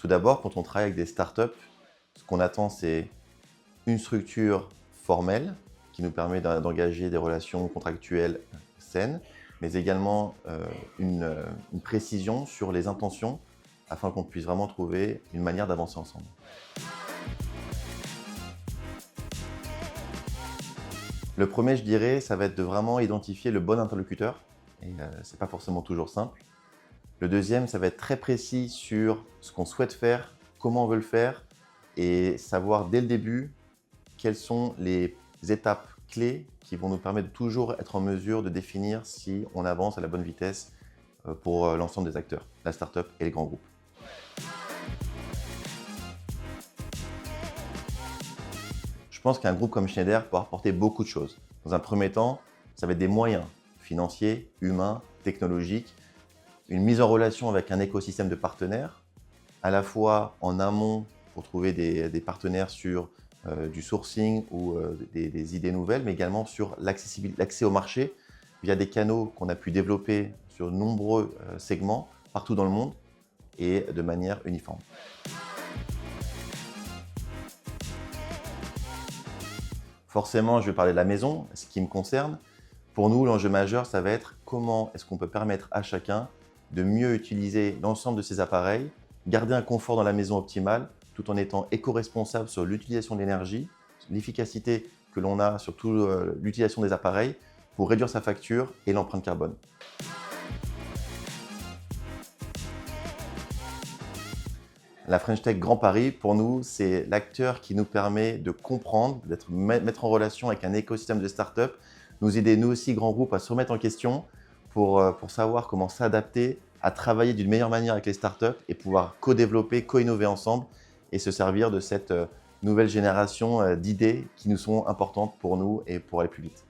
Tout d'abord, quand on travaille avec des startups, ce qu'on attend, c'est une structure formelle qui nous permet d'engager des relations contractuelles saines, mais également une précision sur les intentions afin qu'on puisse vraiment trouver une manière d'avancer ensemble. Le premier, je dirais, ça va être de vraiment identifier le bon interlocuteur, et c'est pas forcément toujours simple. Le deuxième, ça va être très précis sur ce qu'on souhaite faire, comment on veut le faire, et savoir dès le début quelles sont les étapes clés qui vont nous permettre de toujours être en mesure de définir si on avance à la bonne vitesse pour l'ensemble des acteurs, la startup et les grands groupes. Je pense qu'un groupe comme Schneider peut apporter beaucoup de choses. Dans un premier temps, ça va être des moyens financiers, humains, technologiques, une mise en relation avec un écosystème de partenaires, à la fois en amont pour trouver des partenaires sur du sourcing ou des idées nouvelles, mais également sur l'accès au marché via des canaux qu'on a pu développer sur de nombreux segments partout dans le monde et de manière uniforme. Forcément, je vais parler de la maison, ce qui me concerne. Pour nous, l'enjeu majeur, ça va être comment est-ce qu'on peut permettre à chacun de mieux utiliser l'ensemble de ses appareils, garder un confort dans la maison optimal, tout en étant éco-responsable sur l'utilisation de l'énergie, l'efficacité que l'on a sur toute l'utilisation des appareils pour réduire sa facture et l'empreinte carbone. La French Tech Grand Paris, pour nous, c'est l'acteur qui nous permet de comprendre, mettre en relation avec un écosystème de startups, nous aider, nous aussi, grands groupes, à se remettre en question pour savoir comment s'adapter, à travailler d'une meilleure manière avec les startups et pouvoir co-développer, co-innover ensemble et se servir de cette nouvelle génération d'idées qui nous sont importantes pour nous et pour aller plus vite.